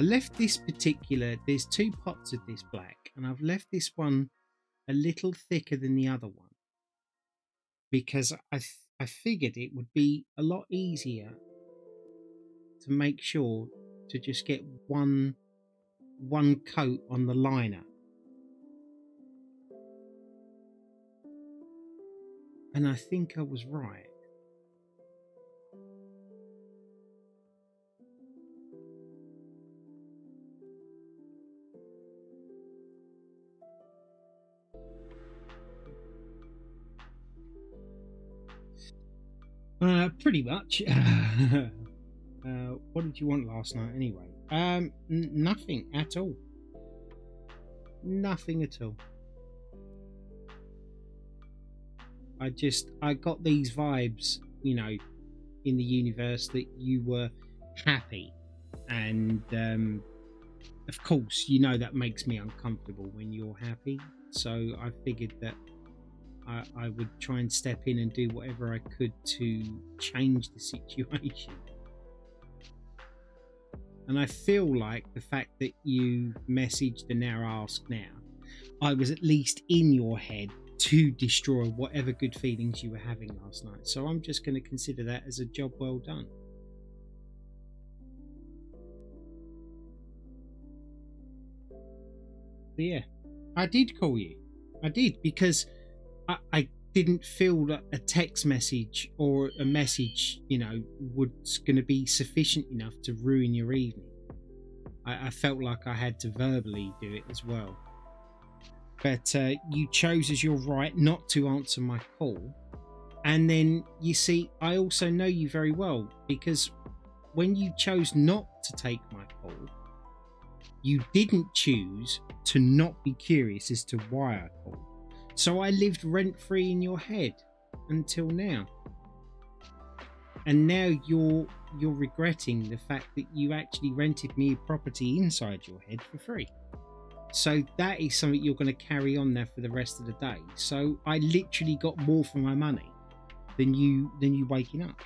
I left this particular, there's 2 pots of this black, and I've left this one a little thicker than the other one because I figured it would be a lot easier to make sure to just get one coat on the liner. And I think I was right. Pretty much. What did you want last night anyway? Nothing at all. Nothing at all. I got these vibes, you know, in the universe that you were happy, and of course, you know that makes me uncomfortable when you're happy. So I figured that I would try and step in and do whatever I could to change the situation. And I feel like the fact that you messaged and now asked now, I was at least in your head to destroy whatever good feelings you were having last night. So I'm just going to consider that as a job well done. But yeah, I did call you. I did, because I didn't feel that a text message or a message, you know, was going to be sufficient enough to ruin your evening. I felt like I had to verbally do it as well. But you chose as your right not to answer my call. And then, you see, I also know you very well, because when you chose not to take my call, you didn't choose to not be curious as to why I called. So I lived rent-free in your head until now. And now you're regretting the fact that you actually rented me a property inside your head for free. So that is something you're going to carry on there for the rest of the day. So I literally got more for my money than you waking up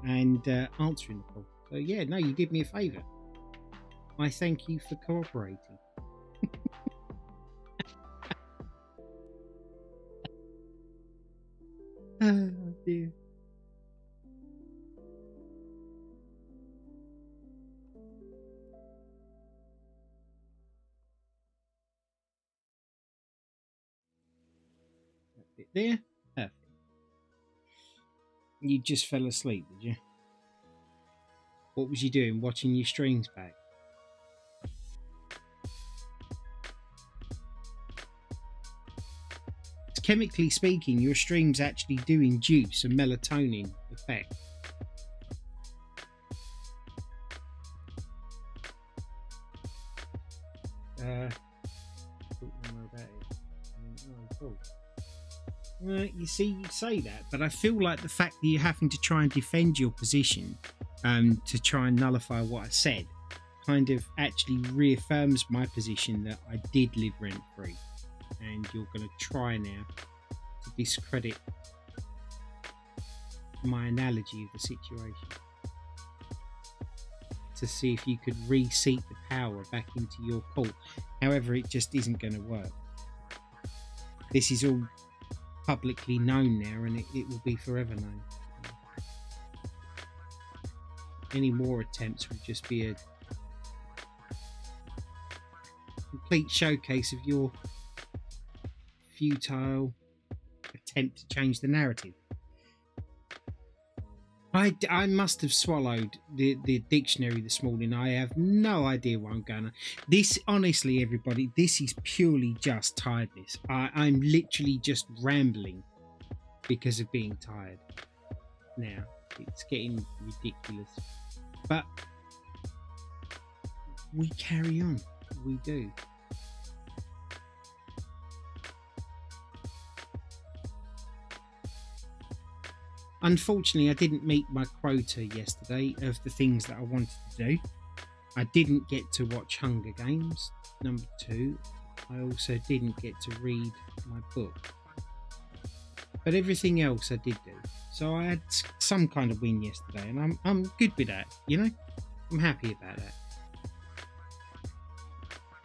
and answering the call. So yeah, no, you did me a favour. I thank you for cooperating. Oh dear. That bit there. Perfect. You just fell asleep, did you? What was you doing? Watching your streams back? Chemically speaking, your streams actually do induce a melatonin effect. You see, you say that, but I feel like the fact that you're having to try and defend your position to try and nullify what I said kind of actually reaffirms my position that I did live rent-free. And you're going to try now to discredit my analogy of the situation, to see if you could reseat the power back into your call. However, it just isn't going to work. This is all publicly known now, and it will be forever known. Any more attempts would just be a complete showcase of your futile attempt to change the narrative. I must have swallowed the dictionary this morning. I have no idea what I'm going on. This, honestly, everybody, this is purely just tiredness. I'm literally just rambling because of being tired. Now, it's getting ridiculous. But we carry on. We do. Unfortunately, I didn't meet my quota yesterday of the things that I wanted to do. I didn't get to watch Hunger Games, number 2. I also didn't get to read my book. But everything else I did do. So I had some kind of win yesterday, and I'm good with that, you know? I'm happy about that.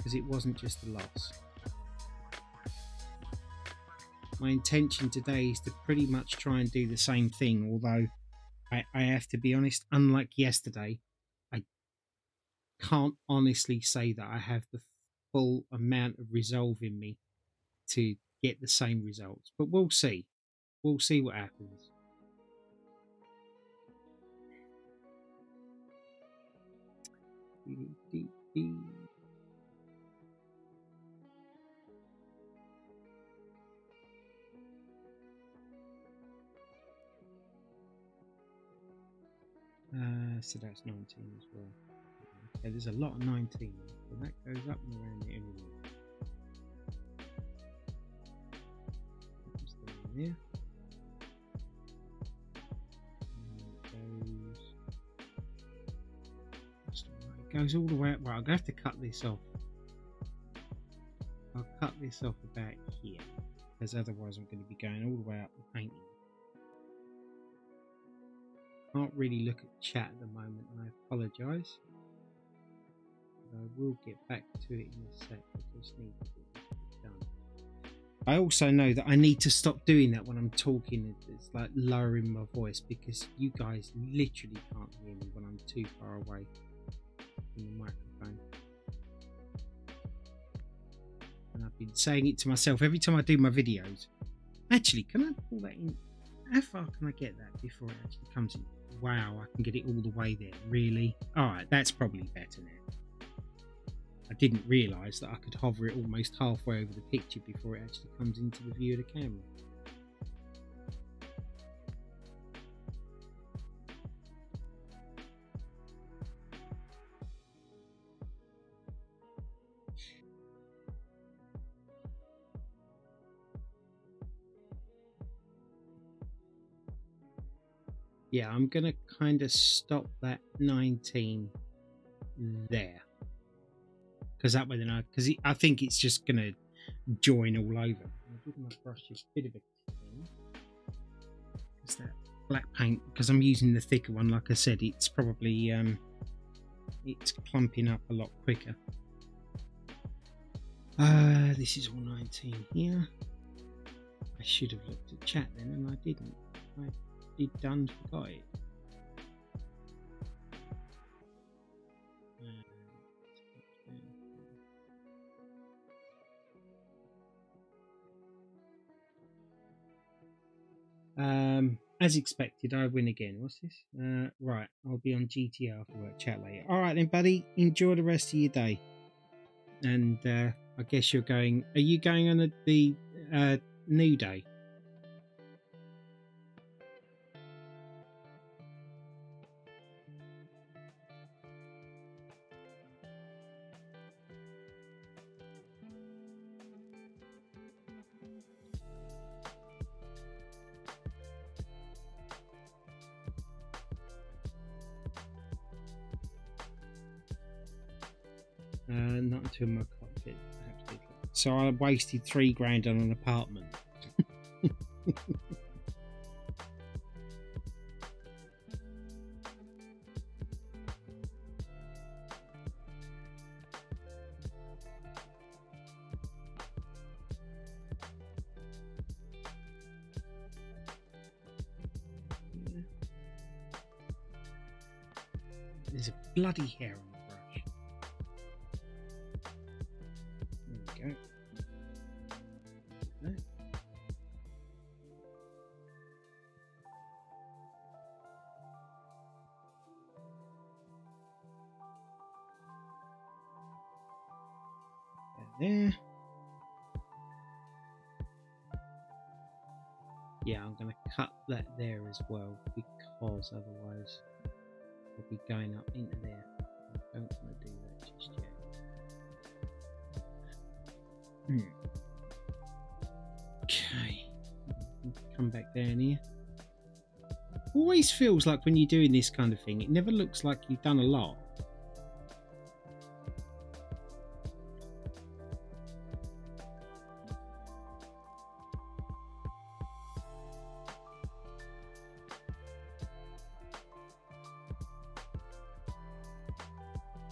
because it wasn't just a loss. My intention today is to pretty much try and do the same thing, although I have to be honest, unlike yesterday, I can't honestly say that I have the full amount of resolve in me to get the same results. But we'll see. We'll see what happens. So that's 19 as well. Okay, there's a lot of 19, so that goes up and around it anyway. Just down there. It goes all the way up. Well, I'm going to have to cut this off. I'll cut this off about here, because otherwise I'm going to be going all the way up the painting. Can't really look at chat at the moment, and I apologise. I will get back to it in a sec. I just need to get this done. I also know that I need to stop doing that when I'm talking. It's like lowering my voice, because you guys literally can't hear me when I'm too far away from the microphone. And I've been saying it to myself every time I do my videos. Actually, can I pull that in? How far can I get that before it actually comes in? Wow, I can get it all the way there. Really? Alright, that's probably better now. I didn't realise that I could hover it almost halfway over the picture before it actually comes into the view of the camera. Yeah, I'm going to kind of stop that 19 there. Because that way then I think it's just going to join all over. I'll give my brush a bit of a clean. Because that black paint, because I'm using the thicker one, like I said, it's probably, it's clumping up a lot quicker. This is all 19 here. I should have looked at chat then, and I didn't. I done forgot it. As expected, I win again. What's this? Right, I'll be on GTA after work. Chat later. All right then, buddy. Enjoy the rest of your day. And I guess you're going. Are you going on the new day? Not until my cockpit. So I wasted £3,000 on an apartment. There's a bloody hair on the brush. There we go. There. There. Yeah, I'm going to cut that there as well, because otherwise we'll be going up into there. I don't want to do that just yet. Okay, come back down here. Always feels like when you're doing this kind of thing, it never looks like you've done a lot.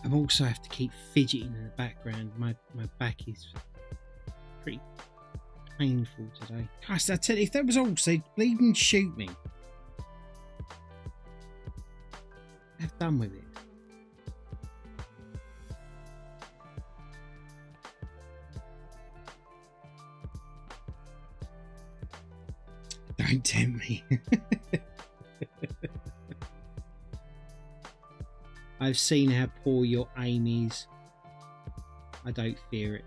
I also have to keep fidgeting in the background. My back is pretty painful today. Gosh, I tell you, if that was all, they'd bleeding shoot me. Have done with it. Don't tempt me. I've seen how poor your aim is. I don't fear it.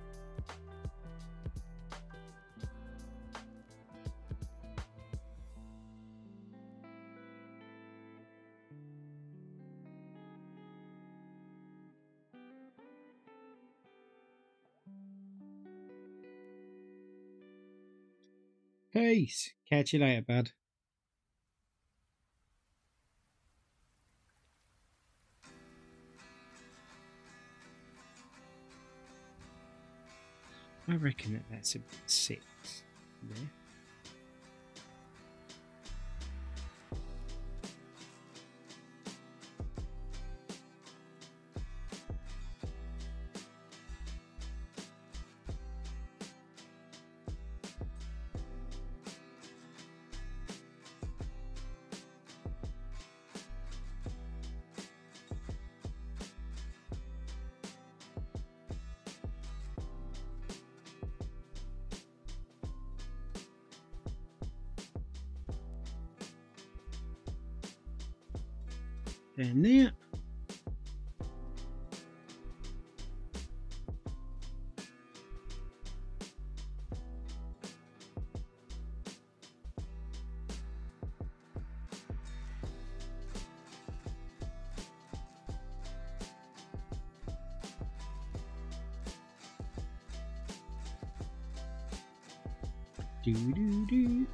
Peace. Catch you later, bud. I reckon that's a bit 6 there. Down there. Do do do.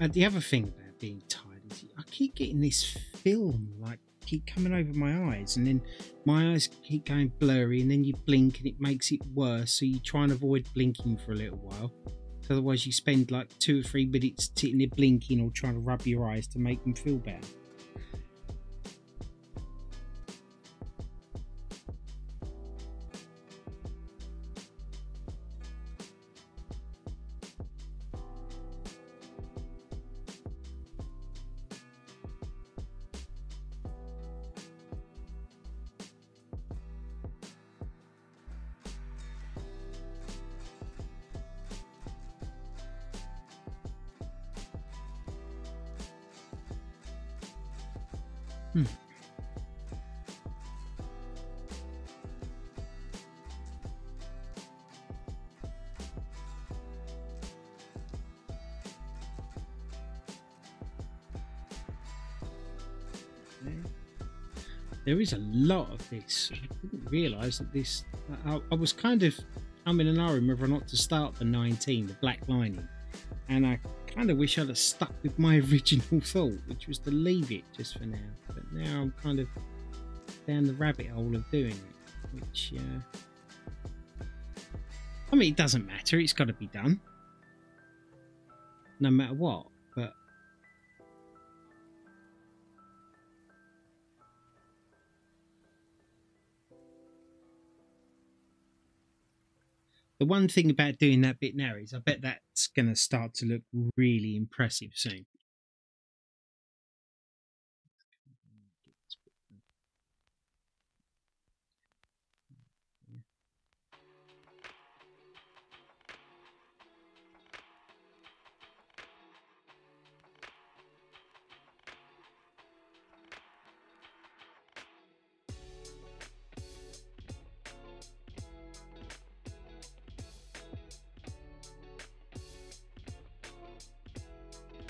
The other thing about being tired is I keep getting this film like keep coming over my eyes, and then my eyes keep going blurry, and then you blink and it makes it worse, so you try and avoid blinking for a little while, so otherwise you spend like 2 or 3 minutes sitting there blinking or trying to rub your eyes to make them feel better. There is a lot of this. I didn't realise that this... I was kind of umming and ahhing whether or not to start the 19, the black lining. And I kind of wish I'd have stuck with my original thought, which was to leave it just for now. But now I'm kind of down the rabbit hole of doing it, which... I mean, it doesn't matter. It's got to be done. No matter what. But... the one thing about doing that bit now is I bet that's going to start to look really impressive soon.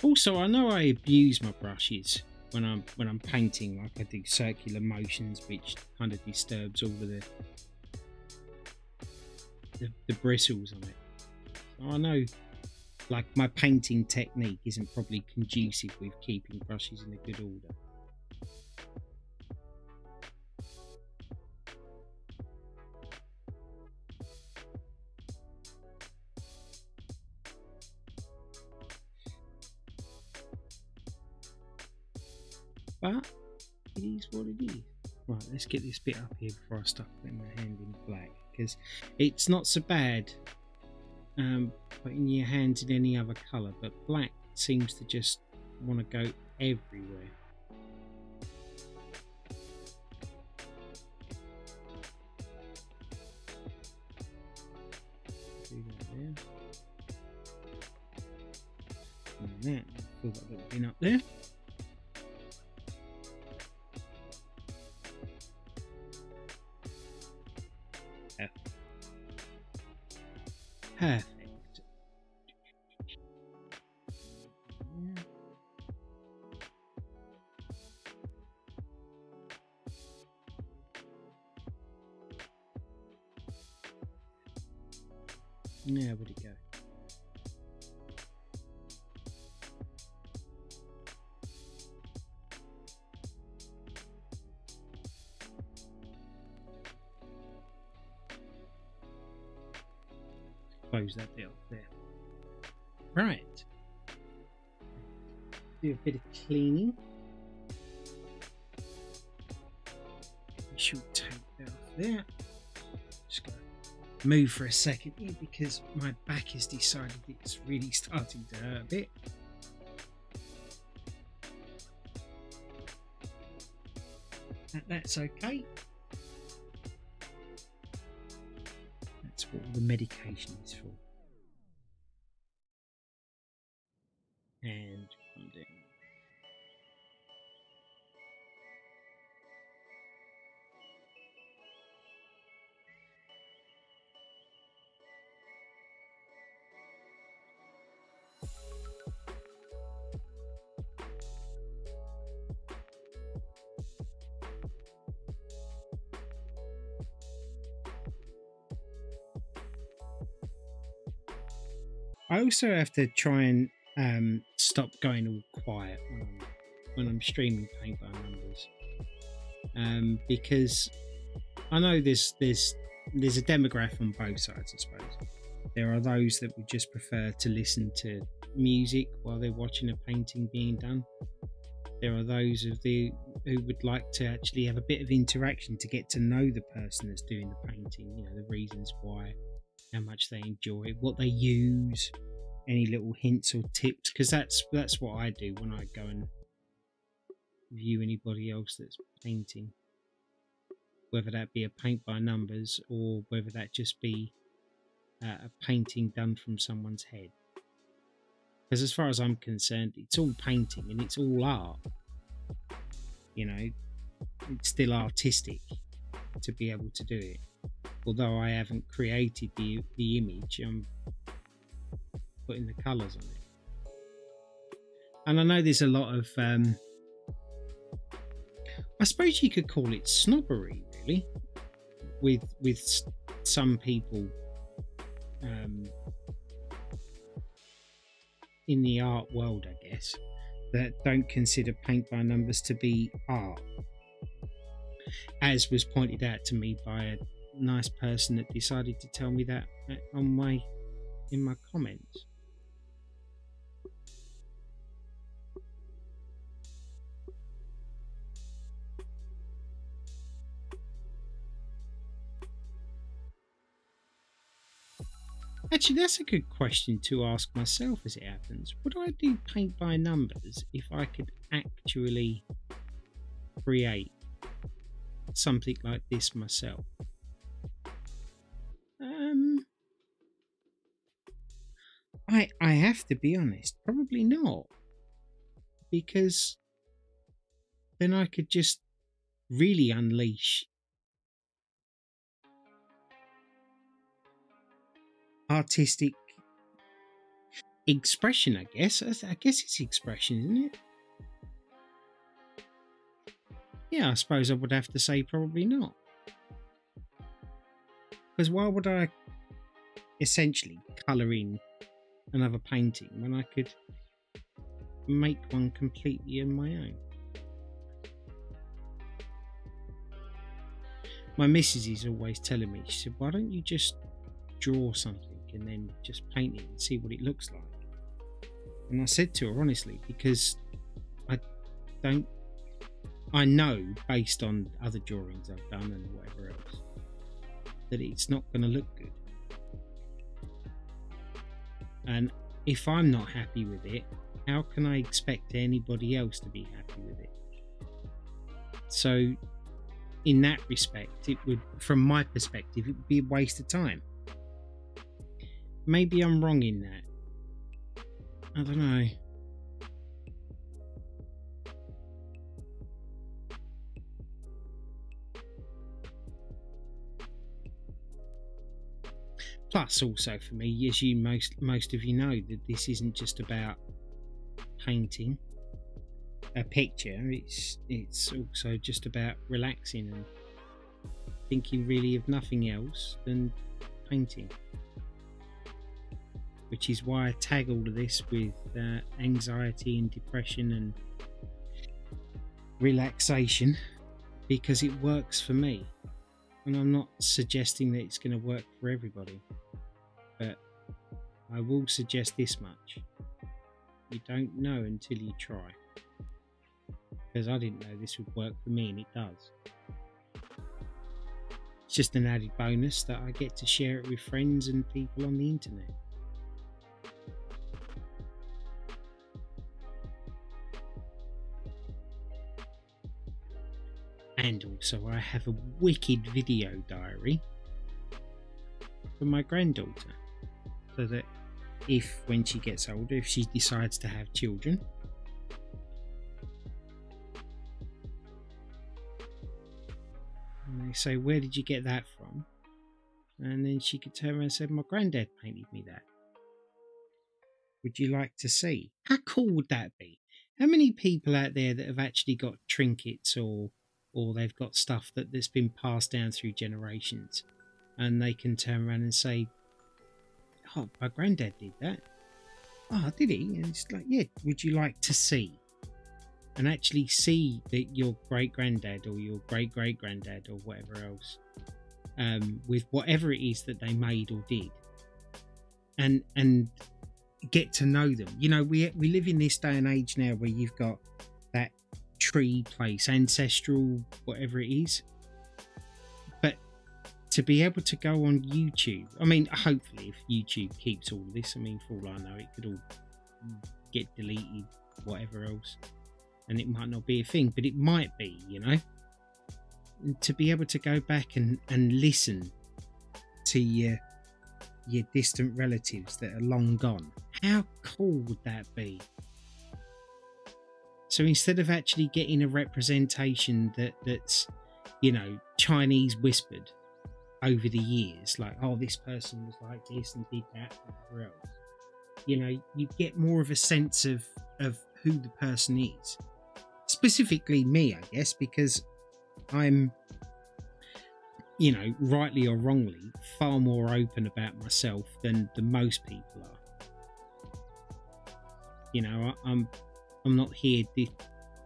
Also, I know I abuse my brushes when I'm painting, like I do circular motions, which kind of disturbs all of the bristles on it. So I know, like, my painting technique isn't probably conducive with keeping brushes in a good order. but it is what it is. Right, let's get this bit up here before I start putting my hand in black, because it's not so bad putting your hands in any other colour, but black seems to just want to go everywhere. Do that there. And that, fill that little bin up there. Perfect. Now, where'd it go? Close that bit up there. Right. Do a bit of cleaning. We should take that off there. Just gotta move for a second here because my back has decided it's really starting to hurt a bit. That's okay. That's what all the medication is for. And come down. I also have to try and stop going all quiet when I'm streaming paint by numbers, because I know there's a demographic on both sides. I suppose there are those that would just prefer to listen to music while they're watching a painting being done. There are those who would like to actually have a bit of interaction to get to know the person that's doing the painting. You know, the reasons why, how much they enjoy it, what they use, any little hints or tips, because that's what I do when I go and view anybody else that's painting, whether that be a paint by numbers or whether that just be a painting done from someone's head. Because as far as I'm concerned, it's all painting and it's all art. You know, it's still artistic to be able to do it. Although I haven't created the image, I'm putting the colours on it. And I know there's a lot of, I suppose you could call it snobbery, really, with some people in the art world, I guess, that don't consider paint by numbers to be art, as was pointed out to me by a nice person that decided to tell me that in my comments. Actually, that's a good question to ask myself as it happens. Would I do paint by numbers if I could actually create something like this myself? I have to be honest, probably not. Because then I could just really unleash artistic expression, I guess. I guess it's expression, isn't it? Yeah, I suppose I would have to say probably not. Because why would I essentially colour in another painting when I could make one completely on my own? My missus is always telling me, she said, why don't you just draw something and then just paint it and see what it looks like? And I said to her, honestly, because I don't I know, based on other drawings I've done and whatever else, that it's not going to look good. And if I'm not happy with it, how can I expect anybody else to be happy with it? So in that respect, it would, from my perspective, it would be a waste of time. Maybe I'm wrong in that. I don't know. Plus, also for me, as you most of you know, that this isn't just about painting a picture. It's also just about relaxing and thinking really of nothing else than painting. Which is why I tag all of this with anxiety and depression and relaxation, because it works for me. And I'm not suggesting that it's going to work for everybody, but I will suggest this much: you don't know until you try. Because I didn't know this would work for me, and it does. It's just an added bonus that I get to share it with friends and people on the internet. And also I have a wicked video diary for my granddaughter, so that if, when she gets older, if she decides to have children, and they say, where did you get that from? And then she could turn around and say, my granddad painted me that. Would you like to see? How cool would that be? How many people out there that have actually got trinkets or they've got stuff that's been passed down through generations, and they can turn around and say, oh, my granddad did that. Oh, did he? And it's like, yeah, would you like to see? And actually see that your great-granddad or your great-great-granddad or whatever else, with whatever it is that they made or did, and get to know them. You know, we live in this day and age now where you've got that tree place, ancestral, whatever it is, but to be able to go on YouTube, I mean, hopefully if YouTube keeps all this, I mean, for all I know, it could all get deleted, whatever else, and it might not be a thing, but it might be, you know. And to be able to go back and listen to your distant relatives that are long gone, how cool would that be? So instead of actually getting a representation that's, you know, Chinese whispered over the years, like, oh, this person was like this and did that and whatever else, you know, you get more of a sense of who the person is. Specifically me, I guess, because I'm, you know, rightly or wrongly, far more open about myself than most people are. You know, I'm not here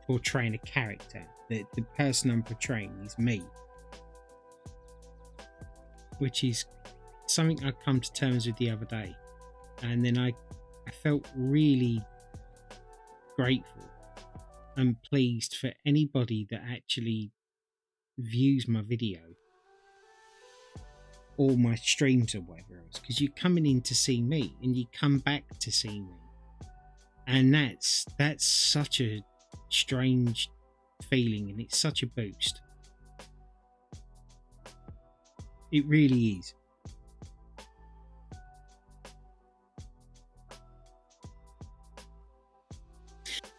portraying a character. The person I'm portraying is me, which is something I come to terms with the other day, and then I felt really grateful and pleased for anybody that actually views my video or my streams or whatever else, because you're coming in to see me and you come back to see me, and that's such a strange feeling, and it's such a boost. It really is.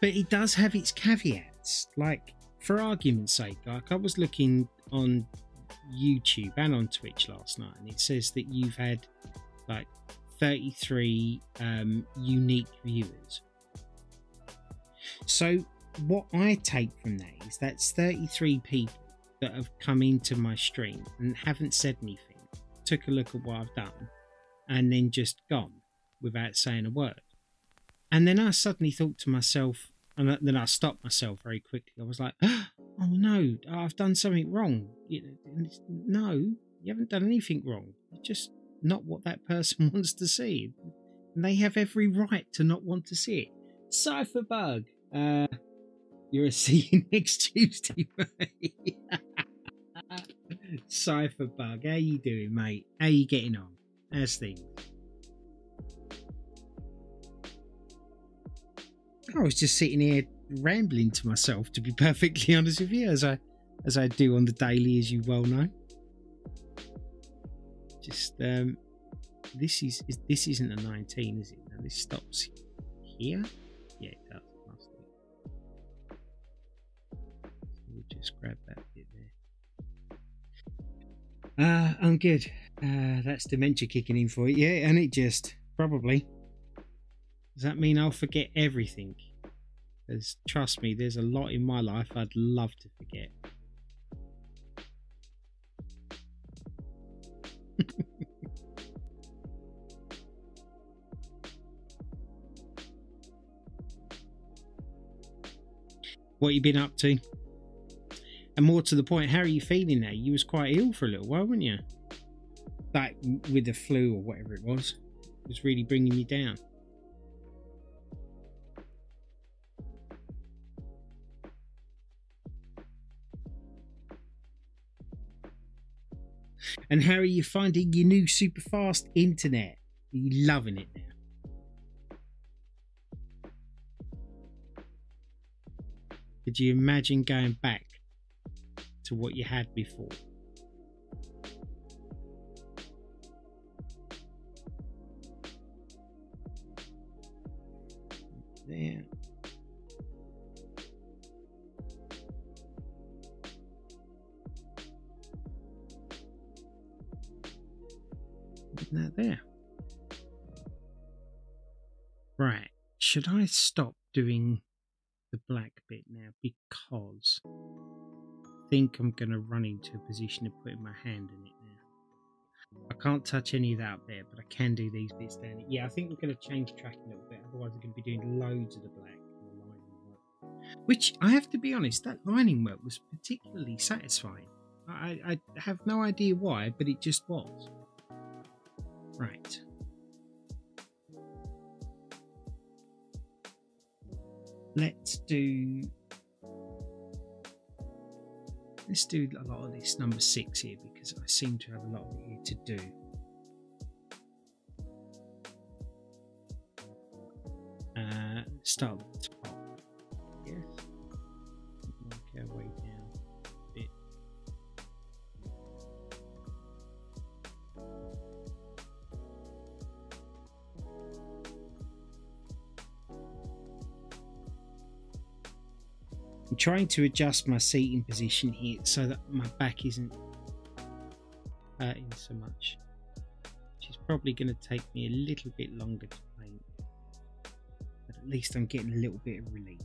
But it does have its caveats. Like, for argument's sake, like I was looking on YouTube and on Twitch last night, and it says that you've had like 33 unique viewers. So what I take from that is that's 33 people that have come into my stream and haven't said anything, took a look at what I've done, and then just gone without saying a word. And then I suddenly thought to myself, and then I stopped myself very quickly. I was like, oh no, I've done something wrong. No, you haven't done anything wrong. It's just not what that person wants to see. And they have every right to not want to see it. Cypherbug, You're a see you next Tuesday, mate. Cypher Bug, how you doing, mate? How you getting on? How's things? I was just sitting here rambling to myself, to be perfectly honest with you, as I do on the daily, as you well know. Just this isn't a 19, is it? No, this stops here. Yeah, it does. So we'll just grab that bit there. I'm good. That's dementia kicking in for you, yeah, and it just probably. Does that mean I'll forget everything? Because trust me, there's a lot in my life I'd love to forget. What you been up to? And more to the point, how are you feeling now? You was quite ill for a little while, weren't you? Like with the flu or whatever it was. It was really bringing you down. And how are you finding your new super fast internet? Are you loving it now? Could you imagine going back to what you had before? There. Now there. Right. Should I stop doing the black bit now? Because I think I'm going to run into a position of putting my hand in it now. I can't touch any of that up there, but I can do these bits down here. Yeah, I think we're going to change track a little bit. Otherwise, we're going to be doing loads of the black and the lining work. Which, I have to be honest, that lining work was particularly satisfying. I have no idea why, but it just was. Right. Let's do a lot of this number 6 here, because I seem to have a lot of it here to do. Start with the top. Yes. Work our way down a bit. I'm trying to adjust my seating position here so that my back isn't hurting so much, which is probably going to take me a little bit longer to paint, but at least I'm getting a little bit of relief.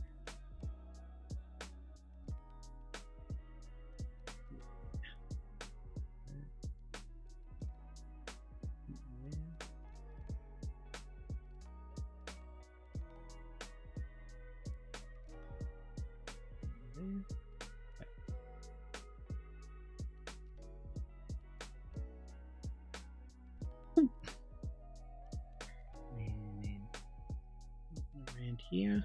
Here.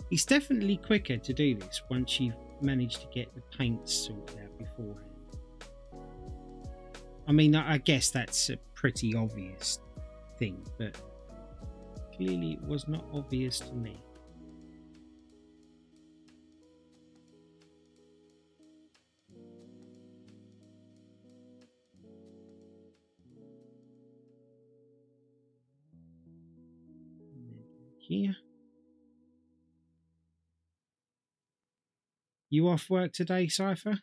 It's definitely quicker to do this once you've managed to get the paints sorted out beforehand. I mean, I guess that's a pretty obvious thing, but clearly it was not obvious to me. Here. You off work today, Cypher?